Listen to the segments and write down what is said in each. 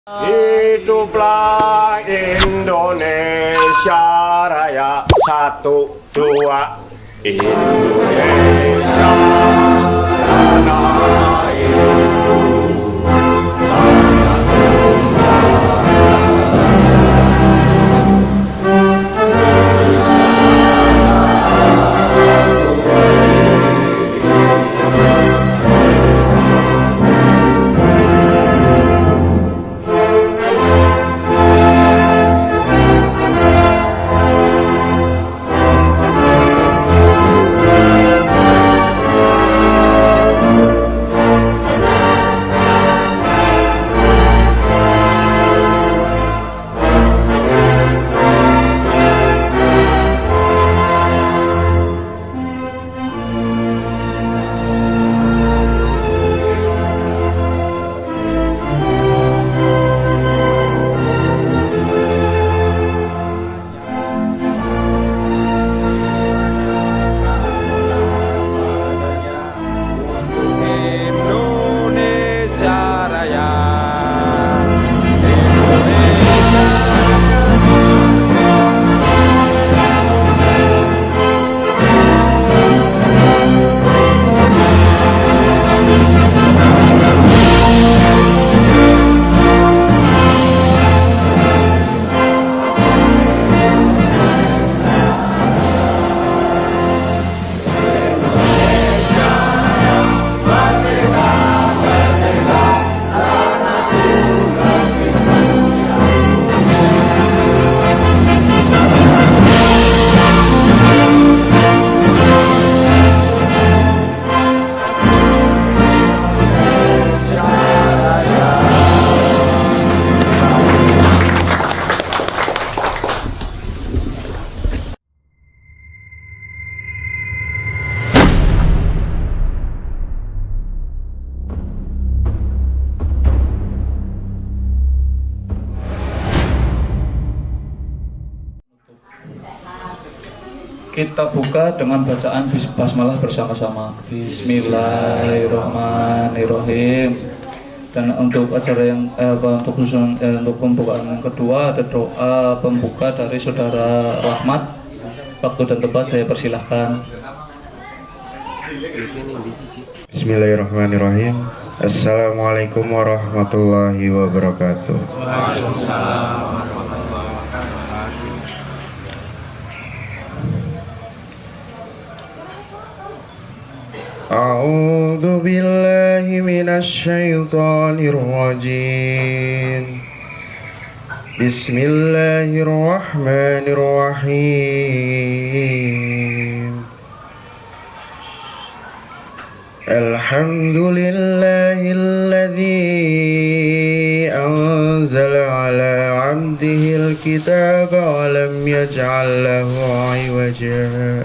Hiduplah Indonesia Raya, 1, 2, Indonesia tanah airku. Kita buka dengan bacaan basmalah bersama-sama. Bismillahirrahmanirrahim. Dan untuk acara yang untuk pembukaan yang kedua ada doa pembuka dari saudara Rahmat. Waktu dan tempat saya persilahkan. Bismillahirrahmanirrahim. Assalamualaikum warahmatullahi wabarakatuh. A'udzu billahi minasy syaithanir rajim. Bismillahirrahmanirrahim. Alhamdulillahilladzi anzala 'ala 'abdihil kitaba wa lam yaj'al lahu 'iwaja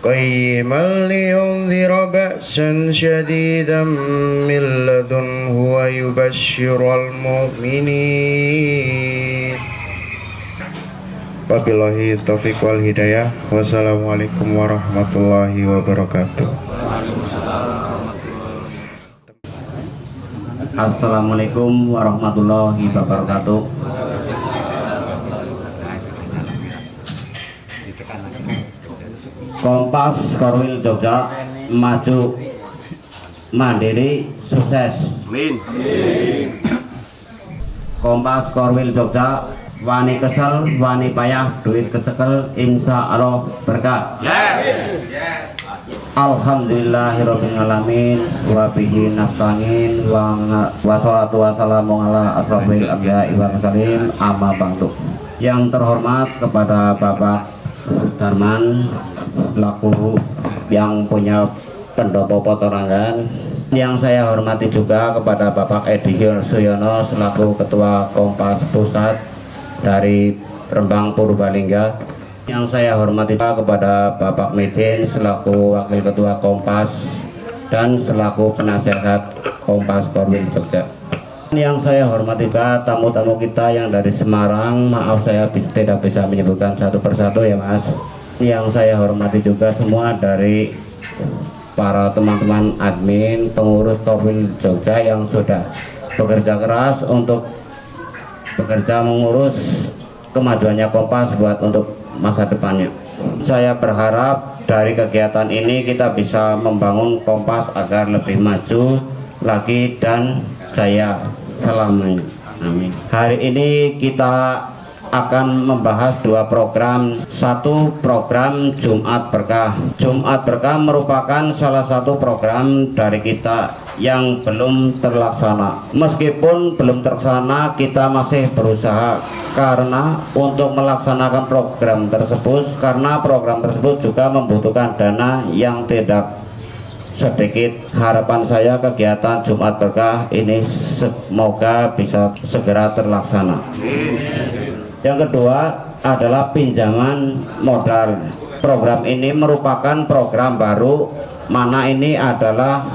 قيما لينذر بأسا شديدا من لدنه ويبشر المؤمنين. Wabillahi taufiq wal hidayah. Wassalamualaikum warahmatullahi wabarakatuh. Assalamualaikum warahmatullahi wabarakatuh. Kompas Korwil Jogja maju mandiri sukses. Amin. Kompas Korwil Jogja wani kesel wani payah duit kecekel insya Allah berkah. Yes. Alhamdulillahirabbil alamin wa bihi nasta'in wa sholatu wassalamu ala asrofil anbiya'i wal mursalin amma ba'du. Yang terhormat kepada Bapak Darman laku yang punya pendopo Potorangan, yang saya hormati juga kepada Bapak Edi Suyono selaku Ketua Kompas Pusat dari Rembang Purbalingga, yang saya hormati juga kepada Bapak Medin selaku Wakil Ketua Kompas dan selaku Penasehat Kompas Korwil Jogja. Yang saya hormati juga tamu-tamu kita yang dari Semarang, maaf saya tidak bisa menyebutkan satu persatu ya Mas. Yang saya hormati juga semua dari para teman-teman admin, pengurus Korwil Jogja yang sudah bekerja keras untuk bekerja mengurus kemajuannya Kompas buat untuk masa depannya. Saya berharap dari kegiatan ini kita bisa membangun Kompas agar lebih maju lagi dan jaya selamanya. Amin. Hari ini kita akan membahas dua program. Satu program Jumat Berkah. Jumat Berkah merupakan salah satu program dari kita yang belum terlaksana. Meskipun belum terlaksana, kita masih berusaha karena untuk melaksanakan program tersebut, karena program tersebut juga membutuhkan dana yang tidak sedikit. Harapan saya kegiatan Jumat Berkah ini semoga bisa segera terlaksana. Yang kedua adalah pinjaman modal. Program ini merupakan program baru, mana ini adalah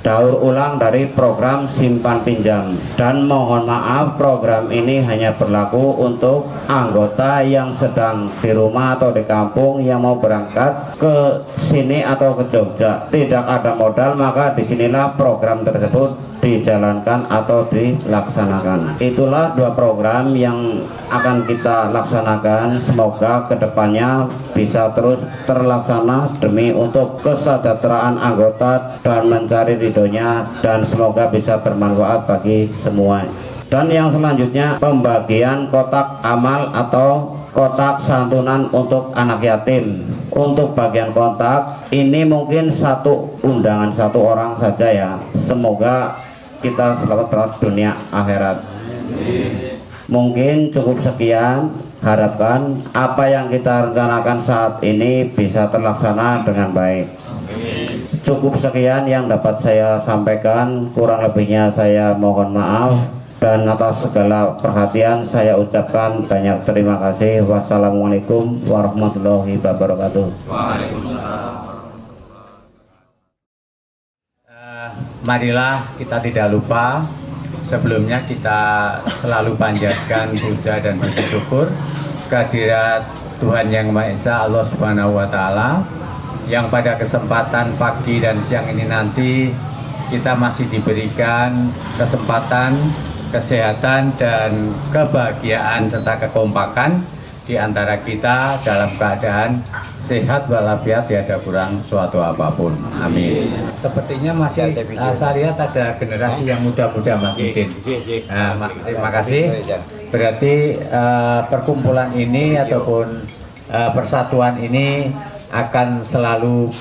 daur ulang dari program simpan pinjam. Dan mohon maaf, program ini hanya berlaku untuk anggota yang sedang di rumah atau di kampung yang mau berangkat ke sini atau ke Jogja. Tidak ada modal, maka disinilah program tersebut dijalankan atau dilaksanakan. Itulah dua program yang akan kita laksanakan. Semoga kedepannya bisa terus terlaksana demi untuk kesejahteraan anggota dan mencari ridhonya, dan semoga bisa bermanfaat bagi semua. Dan yang selanjutnya pembagian kotak amal atau kotak santunan untuk anak yatim. Untuk bagian kotak ini mungkin satu undangan satu orang saja ya. Semoga kita selamat dunia akhirat. Mungkin cukup sekian. Harapkan apa yang kita rencanakan saat ini bisa terlaksana dengan baik. Cukup sekian yang dapat saya sampaikan. Kurang lebihnya saya mohon maaf. Dan atas segala perhatian saya ucapkan banyak terima kasih. Wassalamualaikum warahmatullahi wabarakatuh. Marilah kita tidak lupa, sebelumnya kita selalu panjatkan puja dan puji syukur kehadirat Tuhan Yang Maha Esa, Allah Subhanahu wa Ta'ala, yang pada kesempatan pagi dan siang ini nanti kita masih diberikan kesempatan, kesehatan dan kebahagiaan serta kekompakan di antara kita dalam keadaan sehat walafiat, tiada kurang suatu apapun. Amin. Sepertinya masih saya lihat ada generasi yang muda-muda, Mas Udin. Terima kasih. Berarti perkumpulan ini ataupun persatuan ini akan selalu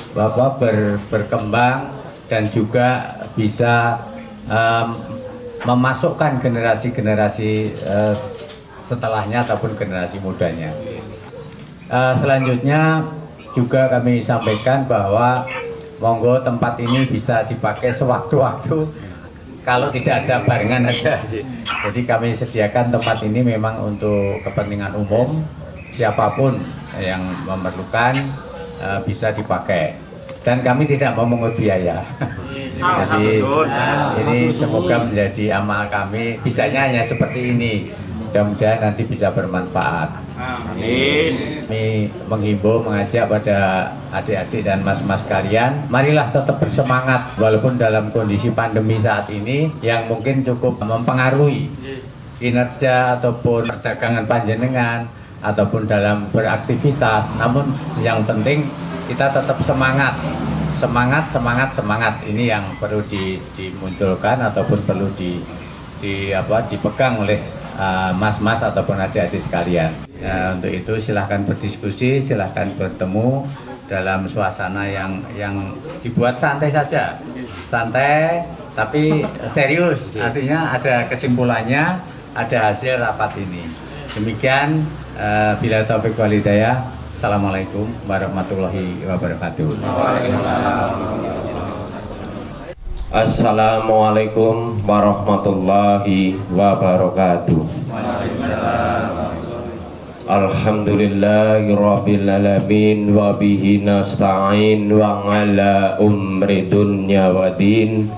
berkembang dan juga bisa memasukkan generasi-generasi setelahnya ataupun generasi mudanya. Selanjutnya juga kami sampaikan bahwa monggo tempat ini bisa dipakai sewaktu-waktu kalau tidak ada barengan aja. Jadi kami sediakan tempat ini memang untuk kepentingan umum, siapapun yang memerlukan bisa dipakai. Dan kami tidak memungut biaya. Jadi ini semoga menjadi amal kami. Bisanya hanya seperti ini. Mudah-mudahan nanti bisa bermanfaat. Amin. Kami menghimbau, mengajak pada adik-adik dan mas-mas kalian, marilah tetap bersemangat walaupun dalam kondisi pandemi saat ini yang mungkin cukup mempengaruhi kinerja ataupun perdagangan panjenengan ataupun dalam beraktivitas. Namun yang penting kita tetap semangat. Semangat ini yang perlu dimunculkan ataupun perlu dipegang oleh mas-mas ataupun adik-adik sekalian. Untuk itu silahkan berdiskusi, silahkan bertemu dalam suasana yang dibuat santai saja, santai tapi serius. Artinya ada kesimpulannya, ada hasil rapat ini. Demikian, bila taufik wal hidayah. Assalamualaikum warahmatullahi wabarakatuh. Assalamualaikum warahmatullahi wabarakatuh. Alhamdulillahi alamin wa bihi nasta'in wa ala umri dunya wa din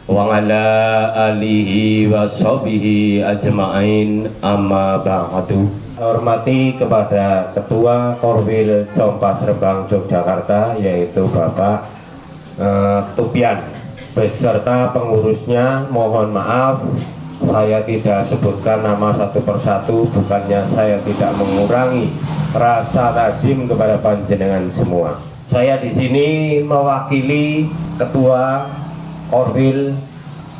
wa ala alihi wa sahbihi ajma'in, amma ba'du. Hormati kepada Ketua Korwil Kompas Rembang Yogyakarta, yaitu Bapak Tupian beserta pengurusnya. Mohon maaf saya tidak sebutkan nama satu persatu, bukannya saya tidak mengurangi rasa takzim kepada panjenengan semua. Saya di sini mewakili Ketua Korwil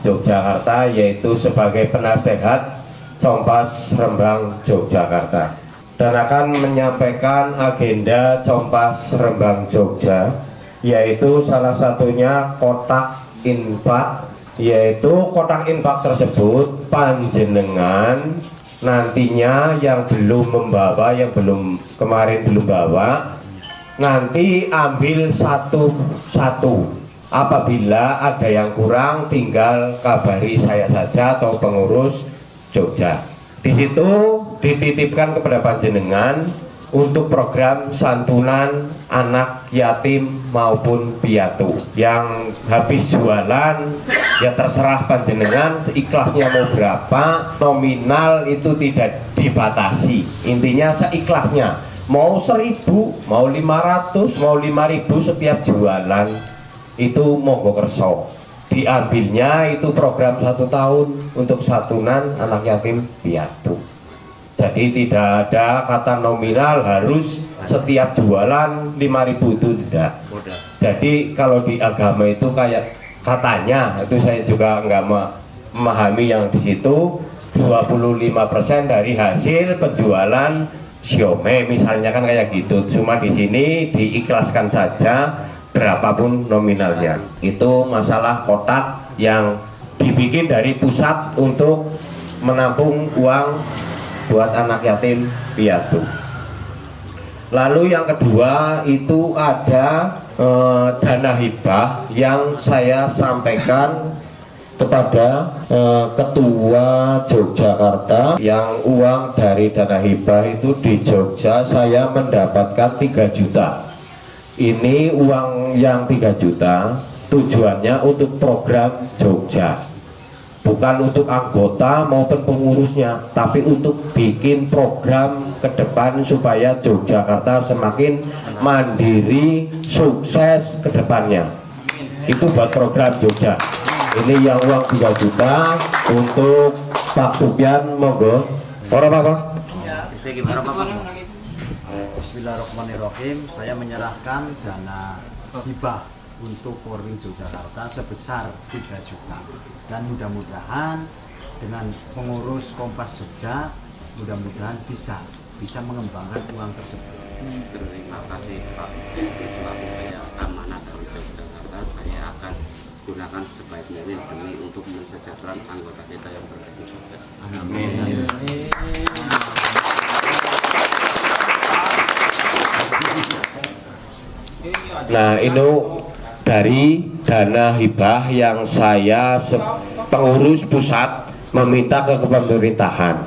Yogyakarta, yaitu sebagai penasehat Compas Rembang Yogyakarta, dan akan menyampaikan agenda Compas Rembang Jogja, yaitu salah satunya kotak infak, yaitu kotak infak tersebut panjenengan nantinya yang belum membawa, yang kemarin belum bawa, nanti ambil satu-satu. Apabila ada yang kurang, tinggal kabari saya saja atau pengurus Jogja. Di situ dititipkan kepada panjenengan untuk program santunan anak yatim maupun piatu. Yang habis jualan ya terserah panjenengan, seikhlasnya mau berapa, nominal itu tidak dibatasi. Intinya seikhlasnya, mau 1.000, mau 500, mau 5.000 setiap jualan itu monggo kerso. Diambilnya itu program 1 tahun untuk santunan anak yatim piatu. Jadi tidak ada kata nominal harus setiap jualan 5.000 itu tidak. Jadi kalau di agama itu kayak katanya, itu saya juga nggak memahami yang di situ, 25% dari hasil penjualan siomay misalnya, kan kayak gitu. Cuma di sini diikhlaskan saja berapapun nominalnya. Itu masalah kotak yang dibikin dari pusat untuk menampung uang buat anak yatim piatu. Lalu yang kedua itu ada dana hibah yang saya sampaikan kepada Ketua Yogyakarta, yang uang dari dana hibah itu di Jogja saya mendapatkan 3 juta. Ini uang yang 3 juta tujuannya untuk program Jogja, bukan untuk anggota maupun pengurusnya, tapi untuk bikin program ke depan supaya Yogyakarta semakin mandiri, sukses ke depannya. Itu buat program Jogja. Ini yang uang 3 juta untuk Pak Tupian, monggo. Orang apa? Bismillahirrahmanirrahim. Saya menyerahkan dana hibah untuk Korwil Yogyakarta sebesar 3 juta, dan mudah-mudahan dengan pengurus Kompas Jogja mudah-mudahan bisa mengembangkan uang tersebut. Terima kasih Pak. Selaku saya amanat dari Yogyakarta, saya akan gunakan sebaik-baiknya demi untuk mensejahterakan anggota kita yang berada di Jogja. Amin. Nah, ini dari dana hibah yang saya pengurus pusat meminta ke pemerintahan.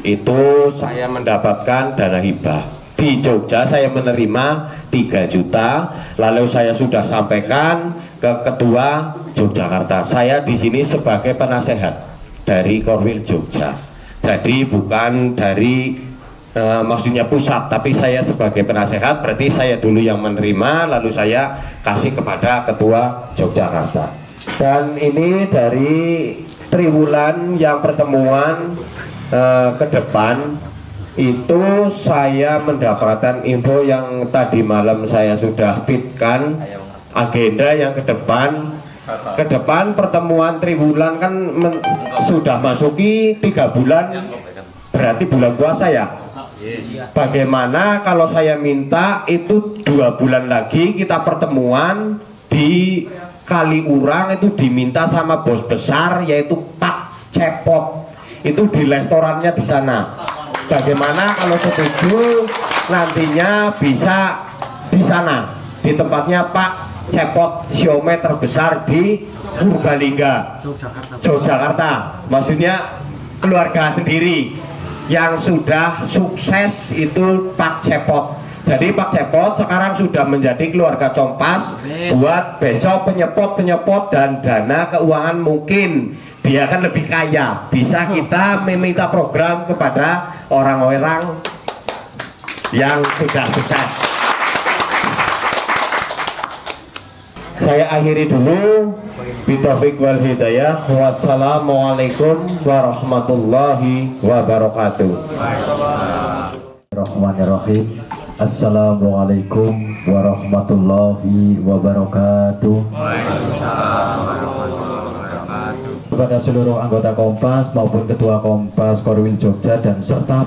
Itu saya mendapatkan dana hibah. Di Jogja saya menerima 3 juta, lalu saya sudah sampaikan ke Ketua Yogyakarta. Saya di sini sebagai penasehat dari Korwil Jogja. Jadi bukan dari maksudnya pusat, tapi saya sebagai penasehat, berarti saya dulu yang menerima, lalu saya kasih kepada Ketua Yogyakarta. Dan ini dari triwulan yang pertemuan ke depan itu saya mendapatkan info yang tadi malam saya sudah fitkan agenda yang ke depan pertemuan triwulan kan sudah masuki 3 bulan, berarti bulan puasa ya. Bagaimana kalau saya minta itu 2 bulan lagi kita pertemuan di Kaliurang, itu diminta sama bos besar yaitu Pak Cepot, itu di restorannya di sana. Bagaimana kalau setuju nantinya bisa di sana, di tempatnya Pak Cepot, siomay terbesar di Purbalingga, Yogyakarta. Maksudnya keluarga sendiri yang sudah sukses itu Pak Cepot. Jadi Pak Cepot sekarang sudah menjadi keluarga Compas. Buat besok penyepot dan dana keuangan mungkin dia akan lebih kaya. Bisa kita meminta program kepada orang-orang yang sudah sukses. Saya akhiri dulu. Bitaufiq wal hidayah. Wassalamualaikum warahmatullahi wabarakatuh. Bismillahirrahmanirrahim. Assalamualaikum warahmatullahi wabarakatuh. Kepada seluruh anggota Kompas maupun Ketua Kompas Korwil Jogja dan serta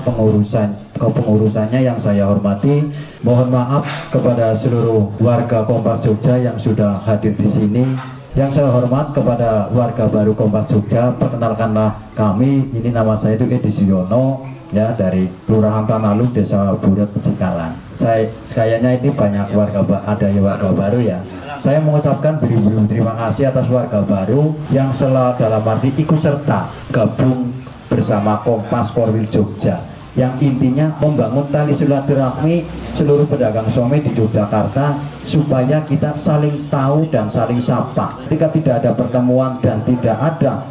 kepengurusannya yang saya hormati, mohon maaf kepada seluruh warga Kompas Jogja yang sudah hadir di sini. Yang saya hormat kepada warga baru Kompas Jogja, perkenalkanlah kami, ini nama saya itu Edi Siono, ya, dari Kelurahan Tanalu, Desa Buret, Cikalan. Kayaknya ini banyak warga baru ya. Saya mengucapkan beribu-ribu terima kasih atas warga baru yang dalam arti ikut serta gabung bersama Kompas Korwil Jogja, yang intinya membangun tali silaturahmi seluruh pedagang somai di Yogyakarta supaya kita saling tahu dan saling sapa. Ketika tidak ada pertemuan dan tidak ada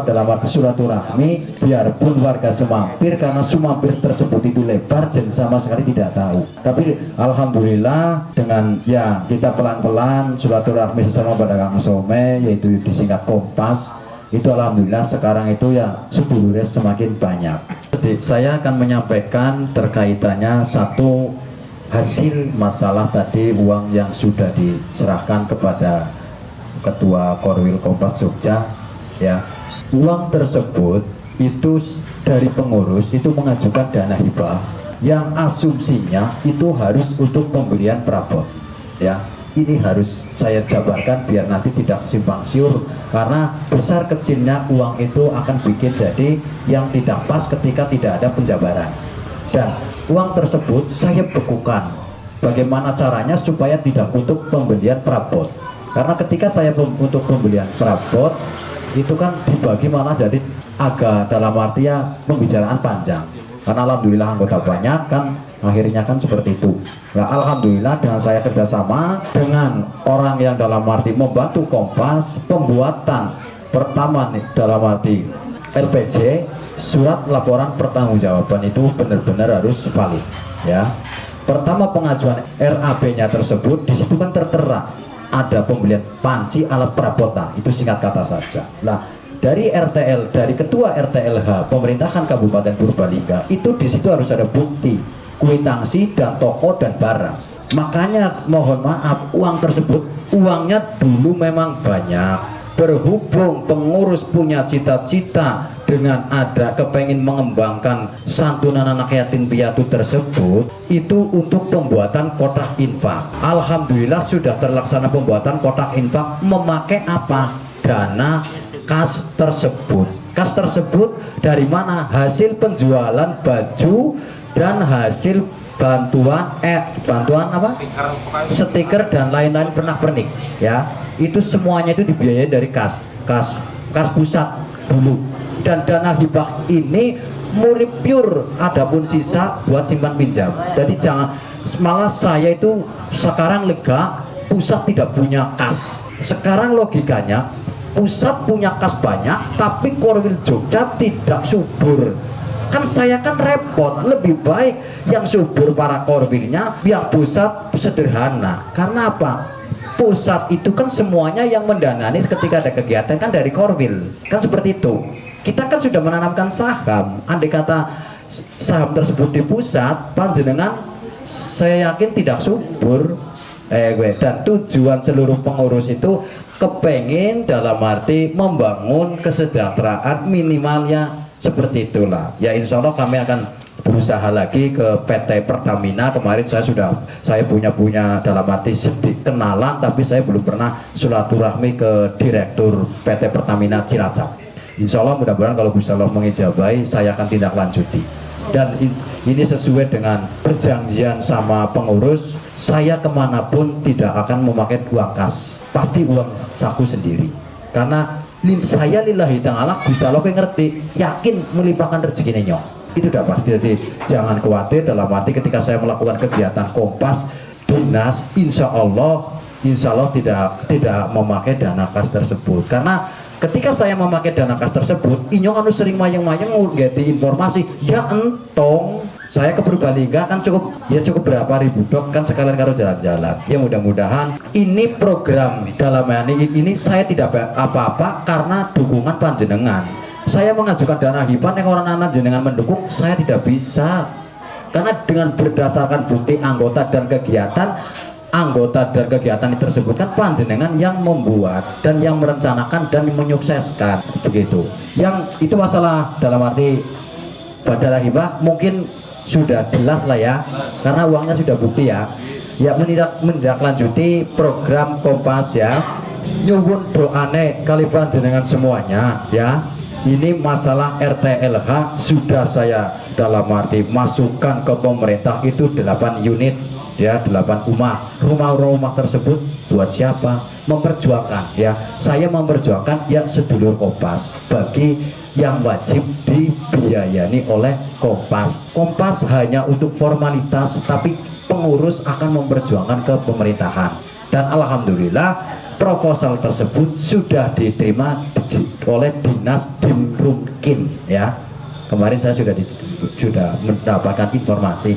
dalam arti silaturahmi, biarpun warga semampir, karena semampir tersebut itu lebar dan sama sekali tidak tahu. Tapi alhamdulillah dengan ya kita pelan-pelan silaturahmi sesama pedagang somai, yaitu disingkat Kompas, itu alhamdulillah sekarang itu ya sedulurnya semakin banyak. Jadi saya akan menyampaikan terkaitannya satu hasil masalah tadi, uang yang sudah diserahkan kepada Ketua Korwil Kompas Jogja, ya. Uang tersebut itu dari pengurus itu mengajukan dana hibah yang asumsinya itu harus untuk pembelian perabot, ya. Ini harus saya jabarkan biar nanti tidak simpang siur, karena besar kecilnya uang itu akan bikin jadi yang tidak pas ketika tidak ada penjabaran. Dan uang tersebut saya bekukan bagaimana caranya supaya tidak untuk pembelian perabot, karena ketika saya untuk pembelian perabot itu kan dibagi malah jadi agak dalam artinya pembicaraan panjang, karena alhamdulillah anggota banyak kan, akhirnya kan seperti itu. Nah, alhamdulillah dengan saya kerjasama dengan orang yang dalam arti membantu Kompas, pembuatan pertama nih dalam arti LPJ, surat laporan pertanggungjawaban itu benar-benar harus valid, ya. Pertama pengajuan RAB-nya tersebut, di situ kan tertera ada pembelian panci alat perabota, itu singkat kata saja. Nah, dari RTL, dari Ketua RTLH Pemerintahan Kabupaten Purbalingga, itu di situ harus ada bukti, kwitansi dan toko dan barang. Makanya mohon maaf, uang tersebut uangnya dulu memang banyak. Berhubung pengurus punya cita-cita dengan ada kepengen mengembangkan santunan anak yatim piatu tersebut, itu untuk pembuatan kotak infak. Alhamdulillah sudah terlaksana pembuatan kotak infak, memakai apa? Dana kas tersebut. Kas tersebut dari mana? Hasil penjualan baju dan hasil bantuan apa? Stiker dan lain-lain pernak-pernik, ya. Itu semuanya itu dibiayai dari kas pusat dulu. Dan dana hibah ini murni pure, adapun sisa buat simpan pinjam. Jadi jangan malah saya itu sekarang lega, pusat tidak punya kas. Sekarang logikanya pusat punya kas banyak, tapi Korwil Jogja tidak subur. Kan saya kan repot, lebih baik yang subur para korwilnya, yang pusat sederhana. Karena apa? Pusat itu kan semuanya yang mendanani ketika ada kegiatan kan dari korwil, kan seperti itu. Kita kan sudah menanamkan saham, andai kata saham tersebut di pusat, panjenengan saya yakin tidak subur. Dan tujuan seluruh pengurus itu kepengen dalam arti membangun kesejahteraan minimalnya seperti itulah. Ya insya Allah kami akan berusaha lagi ke PT Pertamina. Kemarin saya punya dalam arti sedikit kenalan, tapi saya belum pernah silaturahmi ke Direktur PT Pertamina Cilacap. Insya Allah mudah-mudahan kalau Gusti Allah mengijabahi, saya akan tindak lanjuti. Dan ini sesuai dengan perjanjian sama pengurus, saya kemanapun tidak akan memakai uang kas, pasti uang saku sendiri. Karena saya lillahi ta'ala, Gusti Allah ngerti, yakin melimpahkan rezekinya nyok. Itu udah pasti. Jadi jangan khawatir dalam arti ketika saya melakukan kegiatan Kompas dinas, insya Allah tidak memakai dana kas tersebut. Karena ketika saya memakai dana kas tersebut, inyong anu sering mayang-mayang ngurgeti informasi, ya entong Saya ke Purbalingga kan cukup berapa ribu dok kan sekalian karo jalan-jalan. Ya mudah-mudahan ini program dalam ini saya tidak apa-apa karena dukungan panjenengan. Saya mengajukan dana hibah yang orang anak jenengan mendukung, saya tidak bisa. Karena dengan berdasarkan bukti anggota dan kegiatan tersebut kan panjenengan yang membuat dan yang merencanakan dan menyukseskan begitu. Yang itu masalah dalam arti badal hibah mungkin sudah jelas lah ya, karena uangnya sudah bukti ya. Ya menindaklanjuti program Kompas ya. Nyuwun doane kali panjenengan semuanya ya. Ini masalah RTLH sudah saya dalam arti masukkan ke pemerintah itu 8 unit ya, 8 rumah tersebut buat siapa? Memperjuangkan ya. Saya memperjuangkan ya sedulur Kompas bagi yang wajib dibiayani oleh Kompas. Kompas hanya untuk formalitas, tapi pengurus akan memperjuangkan ke pemerintahan. Dan alhamdulillah proposal tersebut sudah diterima oleh Dinas Dimrumkin ya. Kemarin saya sudah mendapatkan informasi.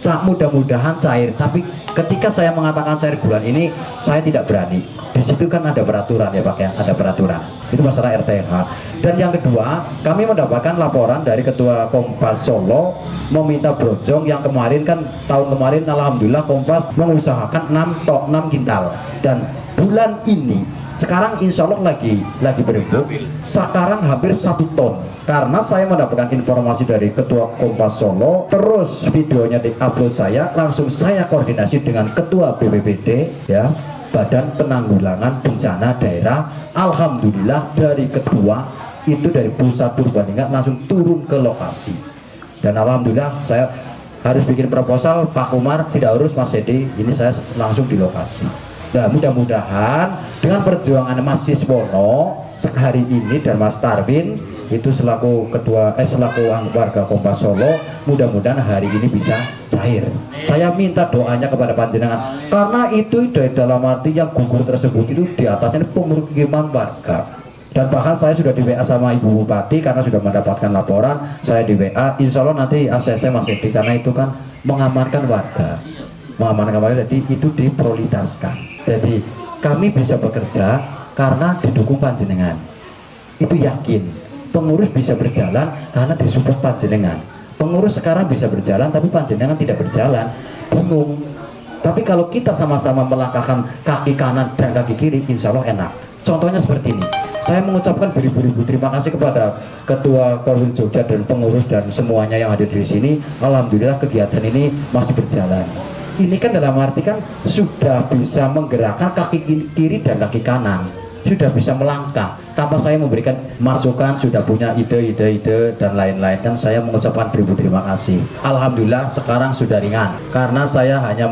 Mudah-mudahan cair, tapi ketika saya mengatakan cair bulan ini saya tidak berani. Di situ kan ada peraturan ya Pak ya, ada peraturan. Itu masalah RTH. Dan yang kedua, kami mendapatkan laporan dari Ketua Kompas Solo meminta brojong yang kemarin kan tahun kemarin alhamdulillah Kompas mengusahakan 6 kintal dan bulan ini sekarang insya Allah lagi berembuk sekarang hampir 1 ton karena saya mendapatkan informasi dari Ketua Kompas Solo, terus videonya diupload, saya langsung saya koordinasi dengan Ketua BPBD ya, Badan Penanggulangan Bencana Daerah. Alhamdulillah dari Ketua itu dari pusat Purbalingga langsung turun ke lokasi dan alhamdulillah saya harus bikin proposal, Pak Umar tidak urus Mas Edi, ini saya langsung di lokasi. Nah mudah-mudahan dengan perjuangan Mas Siswono hari ini dan Mas Tarwin itu selaku warga Kompas Solo, mudah-mudahan hari ini bisa cair. Saya minta doanya kepada panjenengan karena itu dari dalam arti yang gugur tersebut itu di atasnya pemukiman warga. Dan bahkan saya sudah di WA sama Ibu Bupati karena sudah mendapatkan laporan, saya di WA, insya Allah nanti ACC Mas Edi karena itu kan mengamankan warga, jadi itu diprioritaskan. Jadi kami bisa bekerja karena didukung panjenengan. Itu yakin. Pengurus bisa berjalan karena disupport panjenengan. Pengurus sekarang bisa berjalan tapi panjenengan tidak berjalan, bingung. Tapi kalau kita sama-sama melangkahkan kaki kanan dan kaki kiri, insya Allah enak. Contohnya seperti ini. Saya mengucapkan beribu-ribu terima kasih kepada Ketua Korwil Jogja dan pengurus dan semuanya yang hadir di sini. Alhamdulillah kegiatan ini masih berjalan. Ini kan dalam arti kan sudah bisa menggerakkan kaki kiri dan kaki kanan, sudah bisa melangkah tanpa saya memberikan masukan, sudah punya ide dan lain-lain. Kan saya mengucapkan beribu terima kasih. Alhamdulillah sekarang sudah ringan karena saya hanya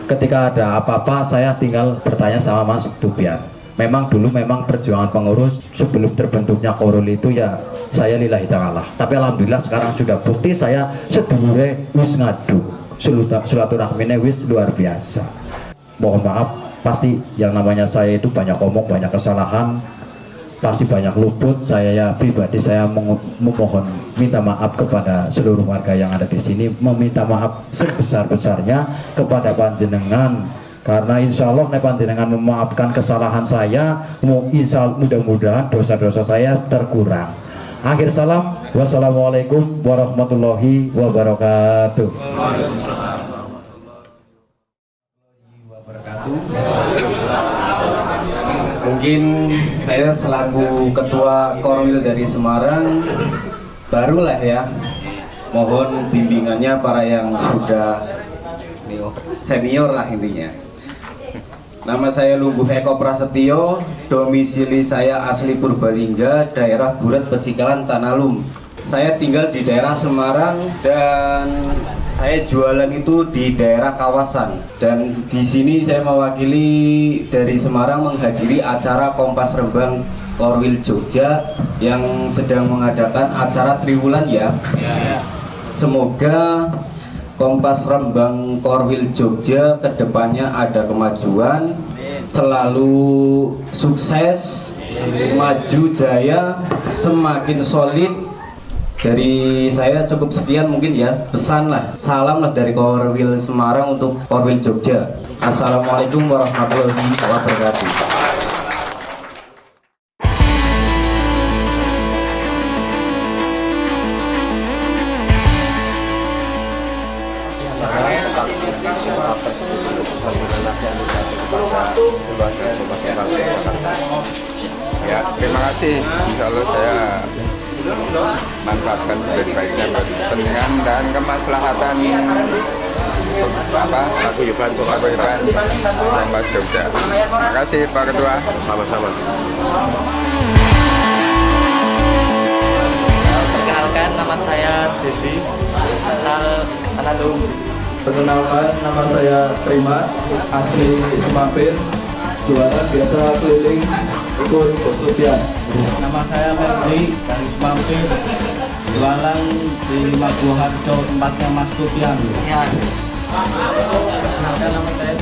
ketika ada apa-apa saya tinggal bertanya sama Mas Dupian. Memang dulu perjuangan pengurus sebelum terbentuknya Korul itu ya saya lillahi ta'ala, tapi alhamdulillah sekarang sudah bukti saya sedulure wis ngadu. Silaturahminya wis luar biasa. Mohon maaf, pasti yang namanya saya itu banyak omong, banyak kesalahan, pasti banyak luput. Saya pribadi saya memohon minta maaf kepada seluruh warga yang ada di sini, meminta maaf sebesar-besarnya kepada panjenengan karena insya Allah panjenengan memaafkan kesalahan saya, mudah-mudahan dosa-dosa saya terkurang. Akhir salam, wassalamualaikum warahmatullahi wabarakatuh. Mungkin saya selaku Ketua Korwil dari Semarang barulah ya, mohon bimbingannya para yang sudah senior lah intinya. Nama saya Lumbuh Eko Prasetyo, domisili saya asli Purbalingga, daerah Buret Pecikalan Tanalum. Saya tinggal di daerah Semarang dan saya jualan itu di daerah kawasan. Dan di sini saya mewakili dari Semarang menghadiri acara Kompas Rembang Korwil Jogja yang sedang mengadakan acara Triwulan ya. Semoga Kompas Rembang Korwil Jogja kedepannya ada kemajuan, selalu sukses, maju jaya, semakin solid, Dari saya cukup sekian mungkin ya, pesan lah, salam lah dari Korwil Semarang untuk Korwil Jogja. Assalamualaikum warahmatullahi wabarakatuh. Ya, terima kasih. Insya Allah saya manfaatkan sebaik-baiknya bagi kepentingan dan kemaslahatan untuk paguyuban Kompas Jogja. Terima kasih Pak Ketua. Sama-sama. Perkenalkan, nama saya Dedi, asal Tanandung. Perkenalkan, nama saya Prima, asli Semampir, jualan biasa keliling ikut pertubian. Nama saya Merdi dari Semampir, jualan di Maguharjo, tempatnya Mas Tubian. Ya. Perkenalkan, nama saya